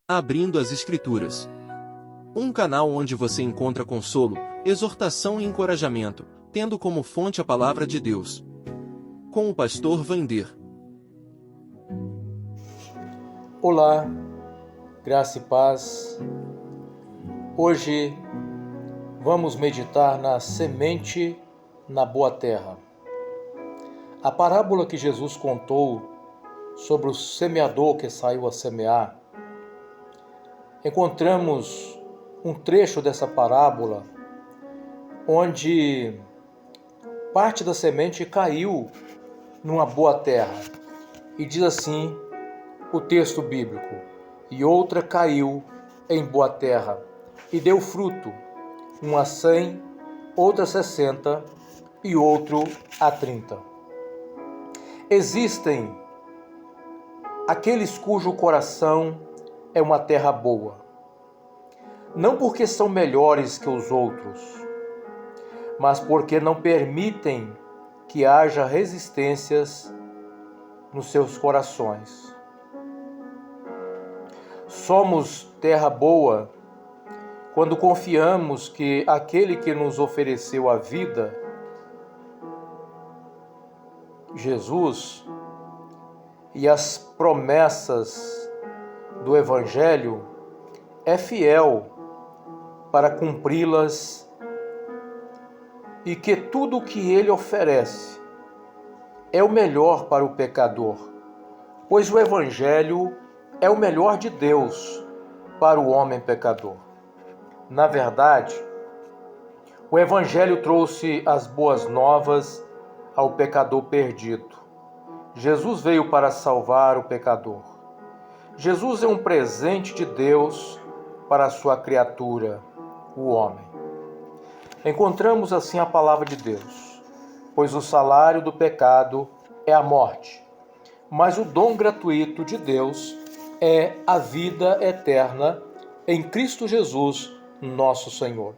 Abrindo as Escrituras. Um canal onde você encontra consolo, exortação e encorajamento, tendo como fonte a palavra de Deus. Com o pastor Vander. Olá, graça e paz. Hoje vamos meditar na semente na boa terra. A parábola que Jesus contou sobre o semeador que saiu a semear, encontramos um trecho dessa parábola onde parte da semente caiu numa boa terra. E diz assim o texto bíblico: e outra caiu em boa terra, e deu fruto, um a 100, outra a 60 e outro a 30. Existem aqueles cujo coração é uma terra boa, não porque são melhores que os outros, mas porque não permitem que haja resistências nos seus corações. Somos terra boa quando confiamos que aquele que nos ofereceu a vida, Jesus, e as promessas do Evangelho, é fiel para cumpri-las e que tudo o que ele oferece é o melhor para o pecador, pois o Evangelho é o melhor de Deus para o homem pecador. Na verdade, o Evangelho trouxe as boas novas ao pecador perdido. Jesus veio para salvar o pecador. Jesus é um presente de Deus para a sua criatura, o homem. Encontramos assim a palavra de Deus: pois o salário do pecado é a morte, mas o dom gratuito de Deus é a vida eterna em Cristo Jesus, nosso Senhor.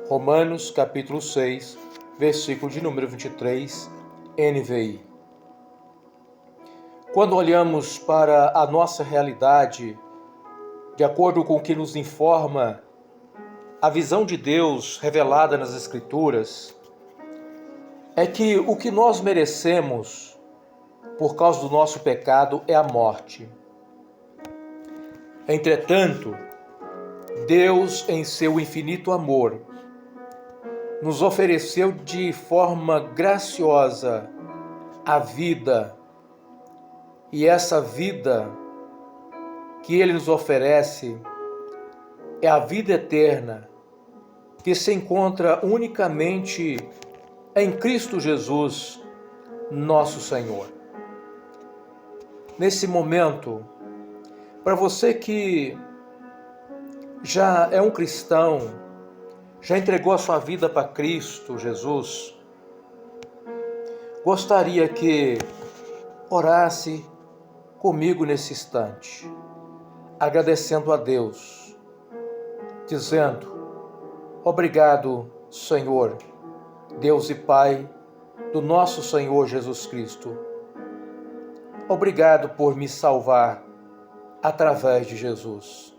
Romanos capítulo 6, versículo de número 23, NVI. Quando olhamos para a nossa realidade, de acordo com o que nos informa a visão de Deus revelada nas Escrituras, é que o que nós merecemos por causa do nosso pecado é a morte. Entretanto, Deus, em seu infinito amor, nos ofereceu de forma graciosa a vida. E essa vida que Ele nos oferece é a vida eterna, que se encontra unicamente em Cristo Jesus, nosso Senhor. Nesse momento, para você que já é um cristão, já entregou a sua vida para Cristo Jesus, gostaria que orasse comigo nesse instante, agradecendo a Deus, dizendo: obrigado, Senhor, Deus e Pai do nosso Senhor Jesus Cristo. Obrigado por me salvar através de Jesus.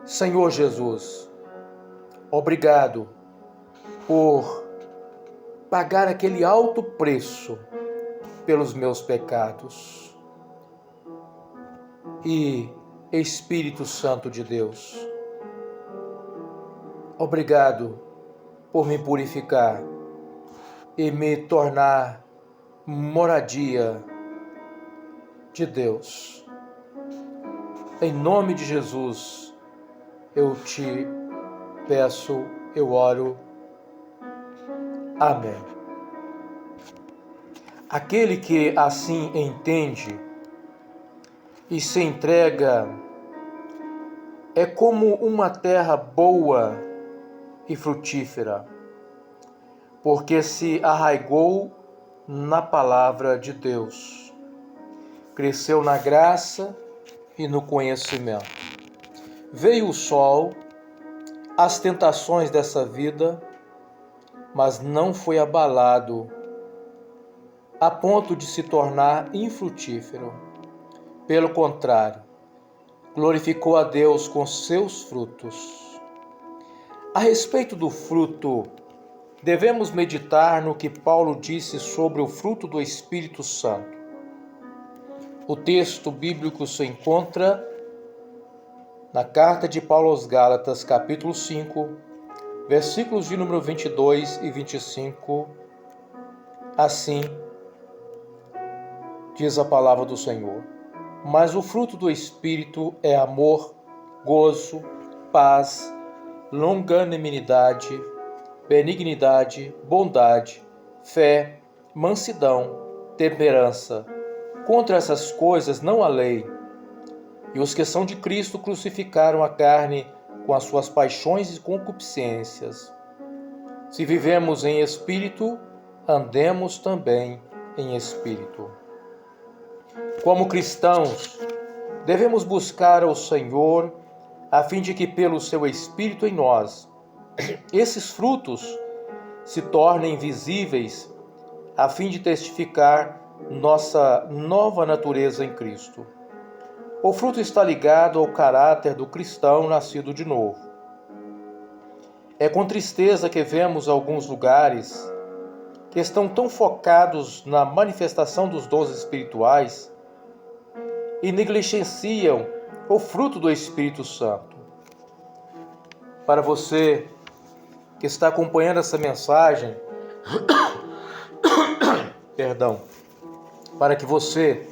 Senhor Jesus, obrigado por pagar aquele alto preço pelos meus pecados. E Espírito Santo de Deus, obrigado por me purificar e me tornar moradia de Deus. Em nome de Jesus, eu te peço, eu oro. Amém. Aquele que assim entende e se entrega é como uma terra boa e frutífera, porque se arraigou na palavra de Deus, cresceu na graça e no conhecimento. Veio o sol, as tentações dessa vida, mas não foi abalado a ponto de se tornar infrutífero. Pelo contrário, glorificou a Deus com seus frutos. A respeito do fruto, devemos meditar no que Paulo disse sobre o fruto do Espírito Santo. O texto bíblico se encontra na carta de Paulo aos Gálatas, capítulo 5, versículos de número 22 e 25. Assim diz a palavra do Senhor. Mas o fruto do Espírito é amor, gozo, paz, longanimidade, benignidade, bondade, fé, mansidão, temperança. Contra essas coisas não há lei. E os que são de Cristo crucificaram a carne com as suas paixões e concupiscências. Se vivemos em espírito, andemos também em espírito. Como cristãos, devemos buscar ao Senhor a fim de que, pelo seu Espírito em nós, esses frutos se tornem visíveis, a fim de testificar nossa nova natureza em Cristo. O fruto está ligado ao caráter do cristão nascido de novo. É com tristeza que vemos alguns lugares que estão tão focados na manifestação dos dons espirituais e negligenciam o fruto do Espírito Santo. Para você que está acompanhando essa mensagem, para que você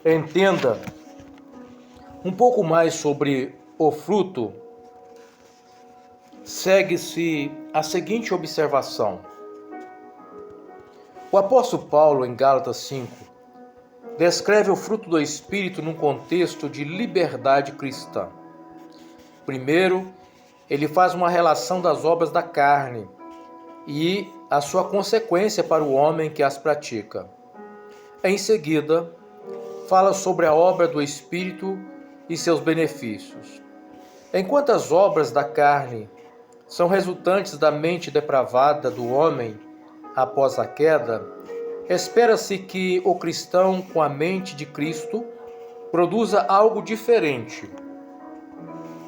entenda um pouco mais sobre o fruto, segue-se a seguinte observação. O apóstolo Paulo, em Gálatas 5, descreve o fruto do Espírito num contexto de liberdade cristã. Primeiro, ele faz uma relação das obras da carne e a sua consequência para o homem que as pratica. Em seguida, fala sobre a obra do Espírito e seus benefícios. Enquanto as obras da carne são resultantes da mente depravada do homem após a queda, espera-se que o cristão com a mente de Cristo produza algo diferente.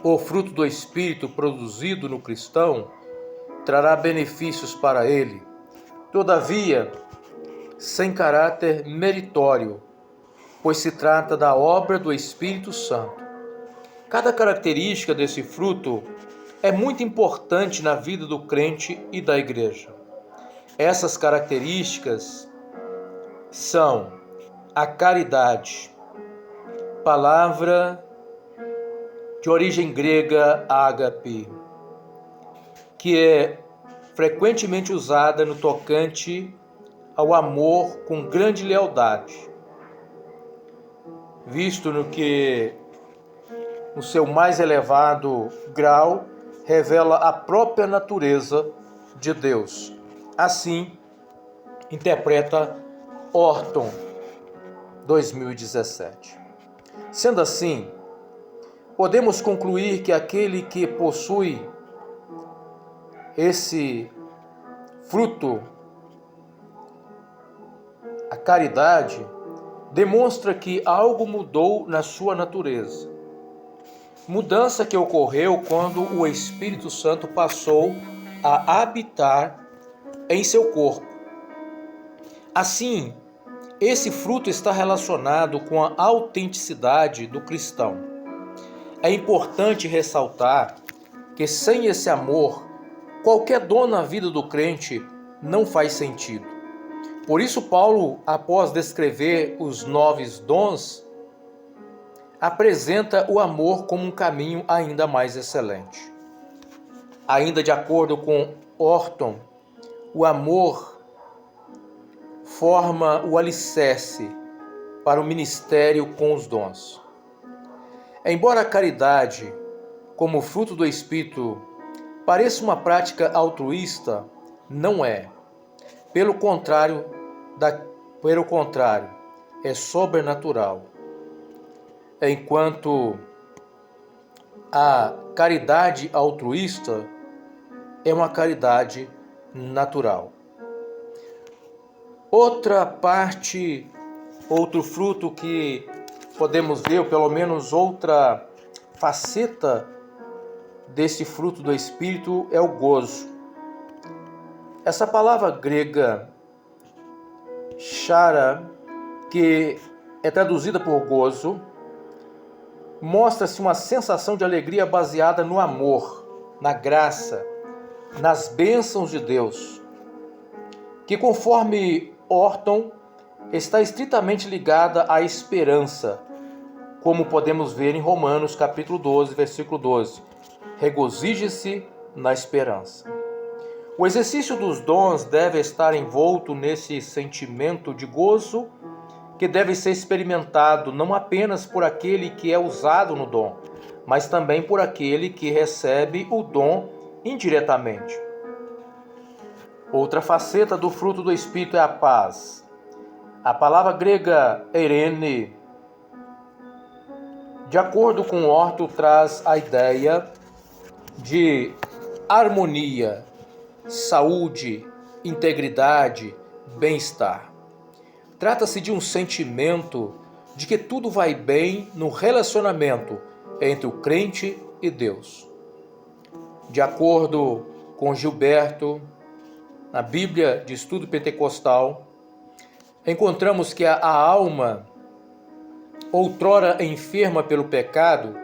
O fruto do Espírito produzido no cristão trará benefícios para ele, todavia, sem caráter meritório, pois se trata da obra do Espírito Santo. Cada característica desse fruto é muito importante na vida do crente e da igreja. Essas características são a caridade, palavra de origem grega ágape, que é frequentemente usada no tocante ao amor com grande lealdade, visto no que, no seu mais elevado grau, revela a própria natureza de Deus. Assim, interpreta Orton, 2017. Sendo assim, podemos concluir que aquele que possui esse fruto, a caridade, demonstra que algo mudou na sua natureza. Mudança que ocorreu quando o Espírito Santo passou a habitar em seu corpo. Assim, esse fruto está relacionado com a autenticidade do cristão. É importante ressaltar que sem esse amor, qualquer dom na vida do crente não faz sentido. Por isso, Paulo, após descrever os 9 dons, apresenta o amor como um caminho ainda mais excelente. Ainda de acordo com Orton, o amor forma o alicerce para o ministério com os dons. Embora a caridade, como fruto do Espírito, pareça uma prática altruísta, não é. Pelo contrário, é sobrenatural. Enquanto a caridade altruísta é uma caridade natural. Outro fruto que podemos ver, ou pelo menos outra faceta desse fruto do Espírito é o gozo. Essa palavra grega, chara, que é traduzida por gozo, mostra-se uma sensação de alegria baseada no amor, na graça, nas bênçãos de Deus, que conforme Orton está estritamente ligada à esperança, como podemos ver em Romanos capítulo 12, versículo 12. Regozije-se na esperança. O exercício dos dons deve estar envolto nesse sentimento de gozo que deve ser experimentado não apenas por aquele que é usado no dom, mas também por aquele que recebe o dom indiretamente. Outra faceta do fruto do Espírito é a paz. A palavra grega eirene, de acordo com Orton, traz a ideia de harmonia, saúde, integridade, bem-estar. Trata-se de um sentimento de que tudo vai bem no relacionamento entre o crente e Deus. De acordo com Gilberto, na Bíblia de Estudo Pentecostal, encontramos que a alma, outrora enferma pelo pecado,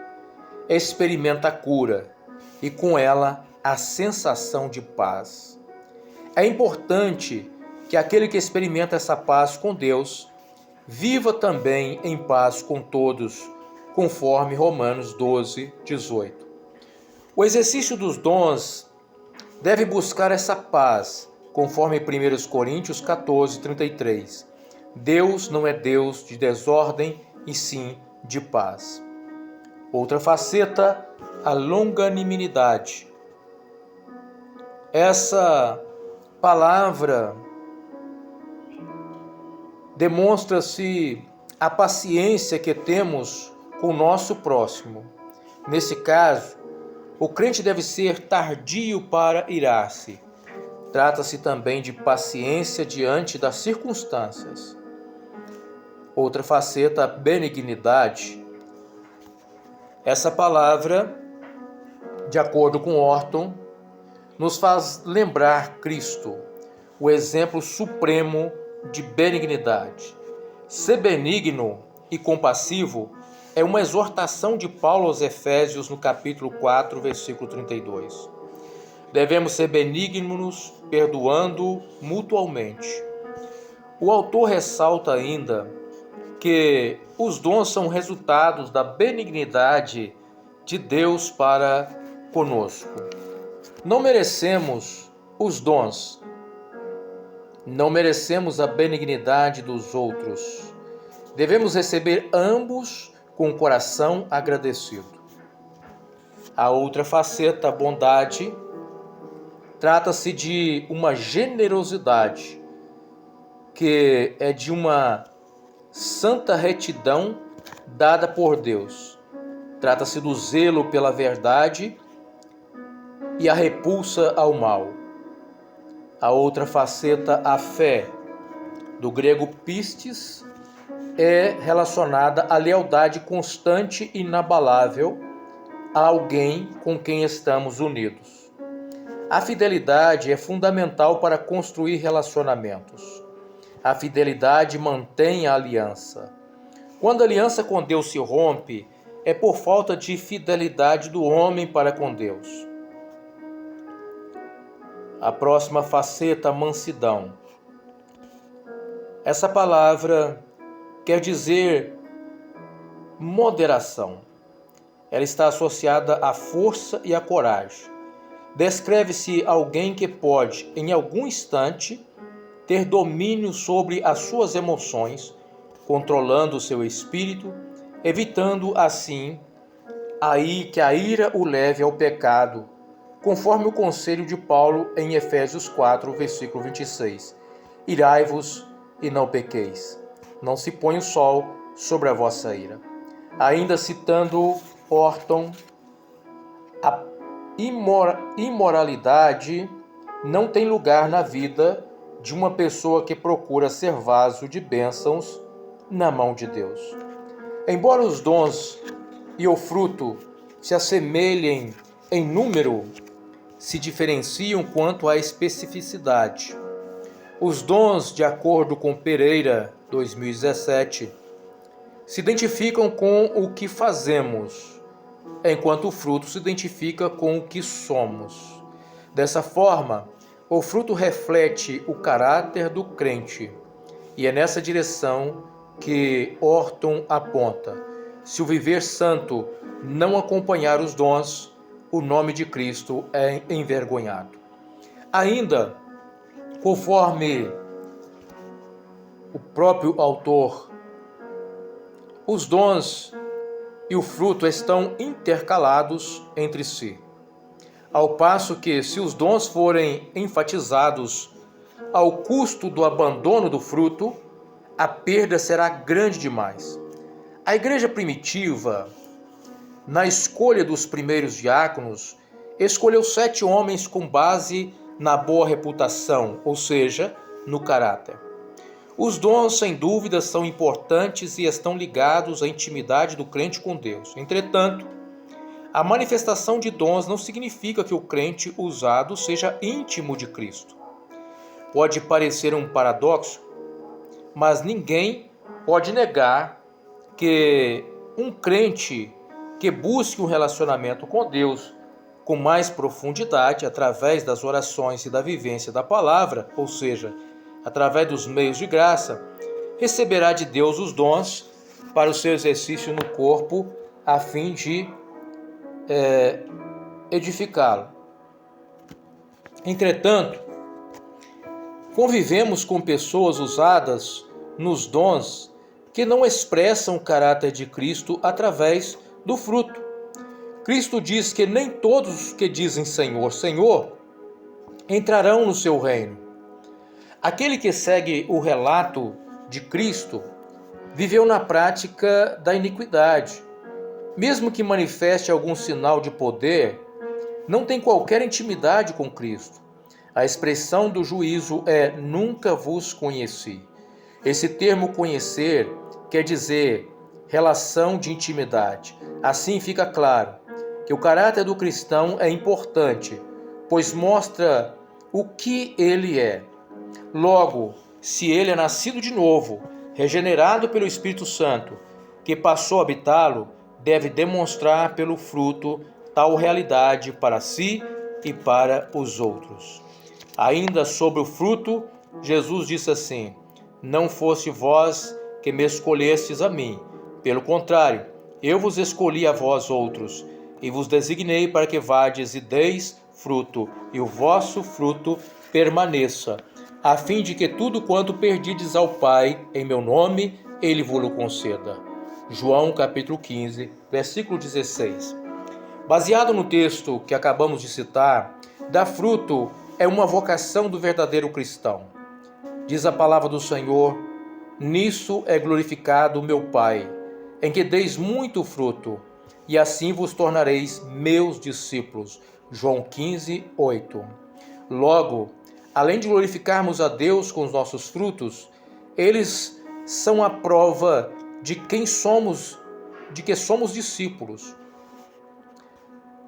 experimenta a cura e com ela a sensação de paz. É importante que aquele que experimenta essa paz com Deus viva também em paz com todos, conforme Romanos 12, 18. O exercício dos dons deve buscar essa paz, conforme 1 Coríntios 14, 33. Deus não é Deus de desordem, e sim de paz. Outra faceta, a longanimidade. Essa palavra demonstra-se a paciência que temos com o nosso próximo. Nesse caso, o crente deve ser tardio para irar-se. Trata-se também de paciência diante das circunstâncias. Outra faceta, a benignidade. Essa palavra, de acordo com Orton, nos faz lembrar Cristo, o exemplo supremo de benignidade. Ser benigno e compassivo é uma exortação de Paulo aos Efésios no capítulo 4, versículo 32. Devemos ser benignos, perdoando mutualmente. O autor ressalta ainda que os dons são resultados da benignidade de Deus para conosco. Não merecemos os dons, não merecemos a benignidade dos outros. Devemos receber ambos com o coração agradecido. A outra faceta, a bondade, trata-se de uma generosidade que é de uma santa retidão dada por Deus. Trata-se do zelo pela verdade e a repulsa ao mal. A outra faceta, a fé, do grego pistis, é relacionada à lealdade constante e inabalável a alguém com quem estamos unidos. A fidelidade é fundamental para construir relacionamentos. A fidelidade mantém a aliança. Quando a aliança com Deus se rompe, é por falta de fidelidade do homem para com Deus. A próxima faceta, mansidão. Essa palavra quer dizer moderação. Ela está associada à força e à coragem. Descreve-se alguém que pode, em algum instante, ter domínio sobre as suas emoções, controlando o seu espírito, evitando assim que a ira o leve ao pecado, conforme o conselho de Paulo em Efésios 4, versículo 26. Irai-vos e não pequeis. Não se põe o sol sobre a vossa ira. Ainda citando Orton, a imoralidade não tem lugar na vida de uma pessoa que procura ser vaso de bênçãos na mão de Deus. Embora os dons e o fruto se assemelhem em número, se diferenciam quanto à especificidade. Os dons, de acordo com Pereira, 2017, se identificam com o que fazemos, enquanto o fruto se identifica com o que somos. Dessa forma, o fruto reflete o caráter do crente, e é nessa direção que Orton aponta. Se o viver santo não acompanhar os dons, o nome de Cristo é envergonhado. Ainda, conforme o próprio autor, os dons e o fruto estão intercalados entre si. Ao passo que, se os dons forem enfatizados ao custo do abandono do fruto, a perda será grande demais. A igreja primitiva, na escolha dos primeiros diáconos, escolheu 7 homens com base na boa reputação, ou seja, no caráter. Os dons, sem dúvida, são importantes e estão ligados à intimidade do crente com Deus. Entretanto, a manifestação de dons não significa que o crente usado seja íntimo de Cristo. Pode parecer um paradoxo, mas ninguém pode negar que um crente que busque um relacionamento com Deus com mais profundidade, através das orações e da vivência da palavra, ou seja, através dos meios de graça, receberá de Deus os dons para o seu exercício no corpo, a fim de edificá-lo. Entretanto, convivemos com pessoas usadas nos dons que não expressam o caráter de Cristo através do fruto. Cristo diz que nem todos que dizem Senhor, Senhor, entrarão no seu reino. Aquele que segue o relato de Cristo viveu na prática da iniquidade. Mesmo que manifeste algum sinal de poder, não tem qualquer intimidade com Cristo. A expressão do juízo é nunca vos conheci. Esse termo conhecer quer dizer relação de intimidade. Assim fica claro que o caráter do cristão é importante, pois mostra o que ele é. Logo, se ele é nascido de novo, regenerado pelo Espírito Santo, que passou a habitá-lo, deve demonstrar pelo fruto tal realidade para si e para os outros. Ainda sobre o fruto, Jesus disse assim: não fosse vós que me escolhestes a mim, pelo contrário, eu vos escolhi a vós outros, e vos designei para que vades e deis fruto, e o vosso fruto permaneça, a fim de que tudo quanto perdides ao Pai, em meu nome, ele vos conceda. João capítulo 15, versículo 16. Baseado no texto que acabamos de citar, dar fruto é uma vocação do verdadeiro cristão. Diz a palavra do Senhor: nisso é glorificado o meu Pai, em que deis muito fruto, e assim vos tornareis meus discípulos. João 15, 8. Logo, além de glorificarmos a Deus com os nossos frutos, eles são a prova de que somos discípulos.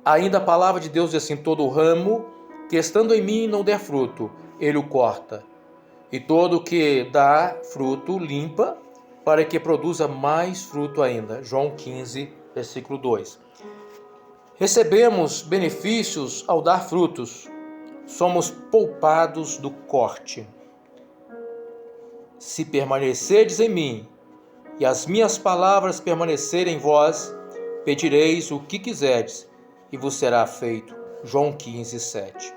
Ainda a palavra de Deus diz assim: todo ramo que estando em mim não der fruto, ele o corta, e todo que dá fruto limpa, para que produza mais fruto ainda. João 15, versículo 2. Recebemos benefícios ao dar frutos, somos poupados do corte. Se permanecerdes em mim, e as minhas palavras permanecerem em vós, pedireis o que quiserdes, e vos será feito. João 15, 7.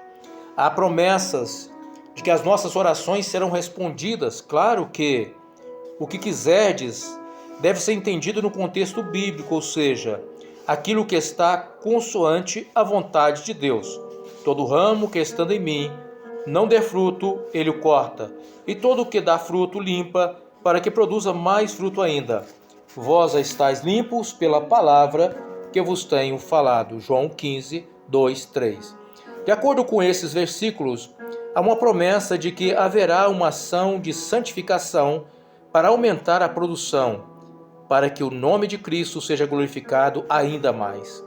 Há promessas de que as nossas orações serão respondidas. Claro que o que quiserdes deve ser entendido no contexto bíblico, ou seja, aquilo que está consoante à vontade de Deus. Todo ramo que estando em mim não der fruto, ele o corta, e todo o que dá fruto limpa, para que produza mais fruto ainda. Vós estáis limpos pela palavra que eu vos tenho falado. João 15, 2, 3. De acordo com esses versículos, há uma promessa de que haverá uma ação de santificação para aumentar a produção, para que o nome de Cristo seja glorificado ainda mais.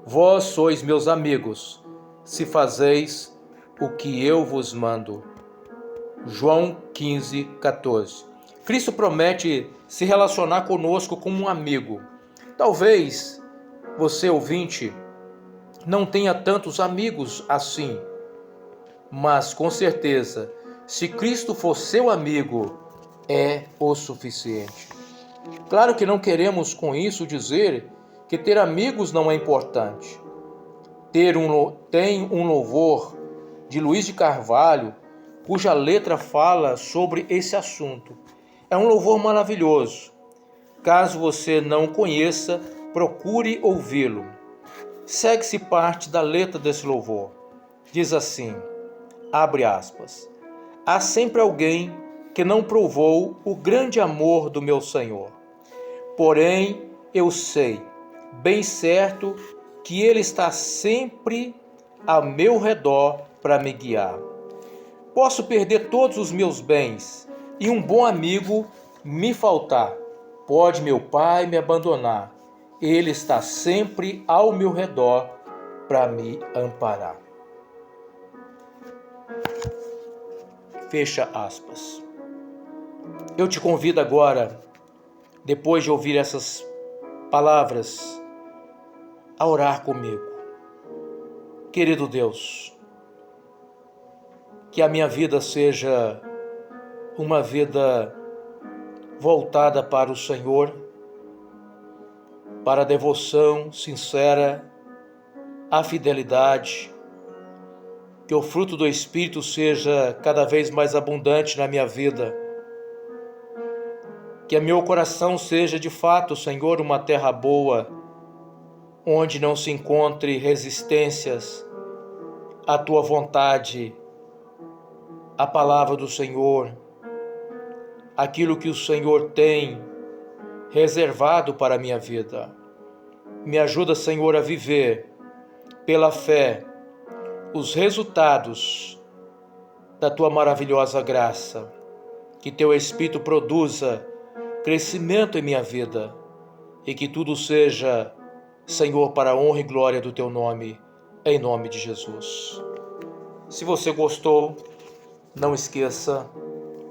Vós sois meus amigos, se fazeis o que eu vos mando. João 15, 14. Cristo promete se relacionar conosco como um amigo. Talvez você, ouvinte, não tenha tantos amigos assim, mas com certeza, se Cristo for seu amigo, é o suficiente. Claro que não queremos com isso dizer que ter amigos não é importante. Tem um louvor de Luiz de Carvalho, cuja letra fala sobre esse assunto. É um louvor maravilhoso. Caso você não conheça, procure ouvi-lo. Segue-se parte da letra desse louvor. Diz assim, abre aspas, há sempre alguém que não provou o grande amor do meu Senhor. Porém, eu sei, bem certo, que Ele está sempre ao meu redor para me guiar. Posso perder todos os meus bens e um bom amigo me faltar. Pode meu pai me abandonar. Ele está sempre ao meu redor para me amparar. Fecha aspas. Eu te convido agora, depois de ouvir essas palavras, a orar comigo. Querido Deus, que a minha vida seja uma vida voltada para o Senhor, para a devoção sincera, a fidelidade, que o fruto do Espírito seja cada vez mais abundante na minha vida, que meu coração seja de fato, Senhor, uma terra boa, onde não se encontre resistências à Tua vontade, à palavra do Senhor, aquilo que o Senhor tem reservado para a minha vida. Me ajuda, Senhor, a viver pela fé os resultados da Tua maravilhosa graça. Que Teu Espírito produza crescimento em minha vida e que tudo seja, Senhor, para a honra e glória do Teu nome, em nome de Jesus. Se você gostou, não esqueça,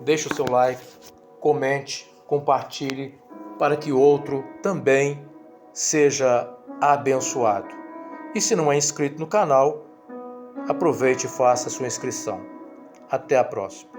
deixe o seu like, comente, compartilhe, para que outro também seja abençoado. E se não é inscrito no canal, aproveite e faça a sua inscrição. Até a próxima.